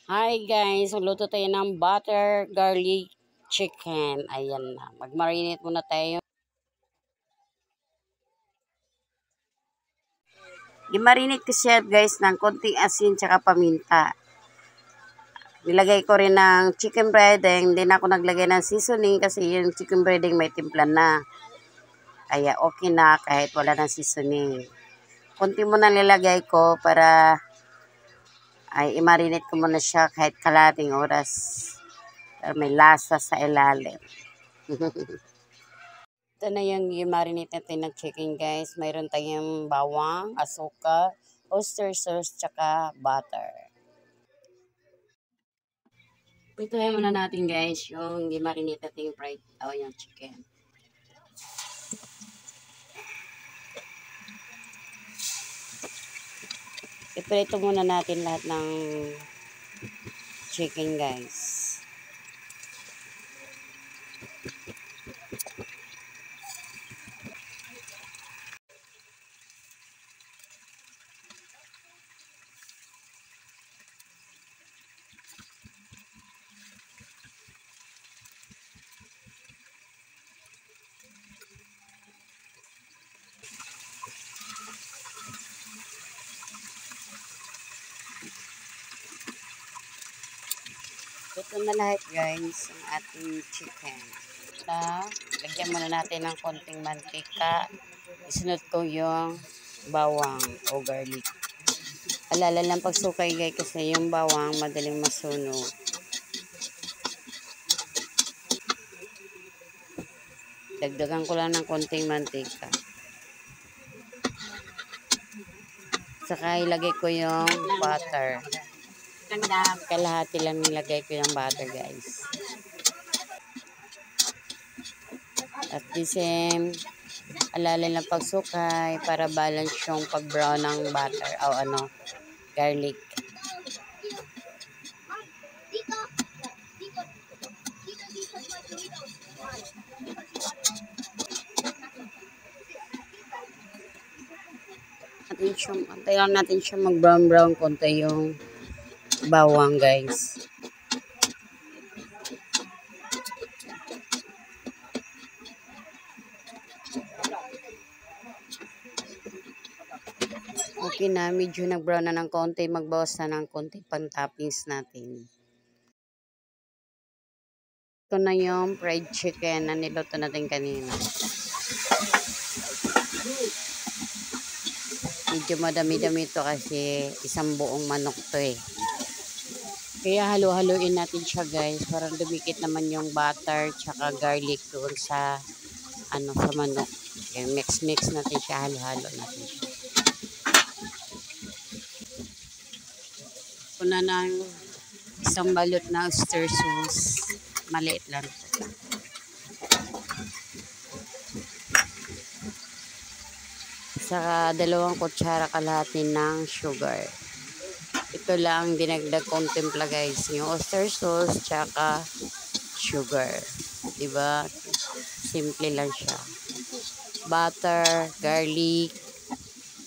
Hi guys, luto tayo ng butter garlic chicken. Ayan na. Mag-marinate muna tayo. I-marinate ko siya guys ng konting asin tsaka paminta. Nilagay ko rin ng chicken breading. Hindi na ako naglagay ng seasoning kasi yung chicken breading may timpla na. Kaya okay na kahit wala ng seasoning. Konti mo na nilagay ko para ay i-marinate ko muna siya kahit kalating oras. Para may lasa sa ilalim. Ito na yung i-marinate natin ng chicken guys. Mayroon tayong bawang, asukal, oyster sauce, tsaka butter. Ituhin muna natin guys yung i-marinate natin yung fried o yung chicken. Iprito muna natin lahat ng chicken guys. Ito na lahat guys ang ating chicken. Lagyan muna natin ng konting mantika. Isunod ko yung bawang o garlic. Alala lang pagsukay guys kasi yung bawang madaling masunog. Dagdagan ko lang ng konting mantika. Saka ilagay ko yung butter. Kalahati lang nilagay ko yung butter guys. At the same, alala lang pagsukay para balance yung pag-brown ng butter o garlic. Antayin natin siya mag-brown konti yung bawang guys. Okay na, medyo nag-brown na ng konti, magbawas na ng konti pang toppings natin. Ito na yung fried chicken na niluto natin kanina. Medyo madami-dami ito kasi isang buong manok to eh. Kaya halo-haloin natin siya guys para dumikit naman yung butter tsaka garlic doon sa sa manok. Kaya mix natin siya, halo-halo natin siya. Kuna ng isang balot na oyster sauce. Maliit lang. Saka 2 kutsara kalahati ng sugar. Ito lang dinagdag kong timpla guys. Yung oyster sauce tsaka sugar. Diba? Simple lang siya. Butter, garlic,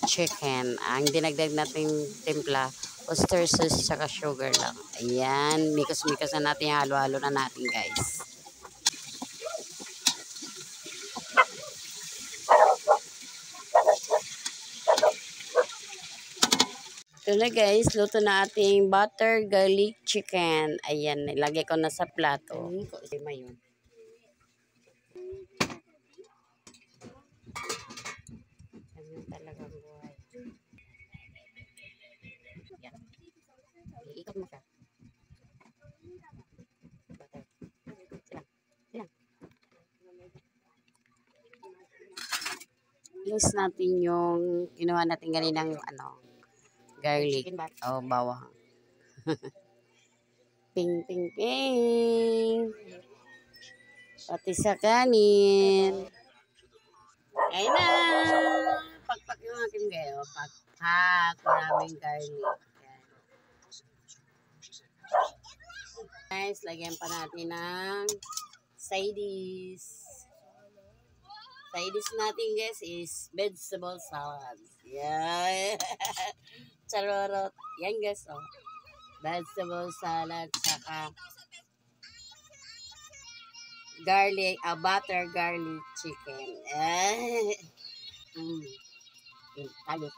chicken. Ang dinagdag natin timpla, oyster sauce tsaka sugar lang. Ayan. Mikos-mikos na natin. Halo-halo na natin guys. Ito na guys, luto na ating butter garlic chicken. Ayan, ilagay ko na sa plato. Lima yun. Ganyan talagang buhay. Yan. Iikot mo siya. Butter. Silang. Use natin yung ginawa natin ganinang garlic o bawang. Ping, ping, ping. Pati sa kanin. Ayun na. Pagpak yung ating gayo. Pagpak. Maraming garlic. Yan. Guys, lagyan pa natin ng sides. Sides natin guys is vegetable salad. Yeah. Charorot. Yan guys. Oh. vegetable salad, saka garlic, butter garlic chicken. Mm. Talit.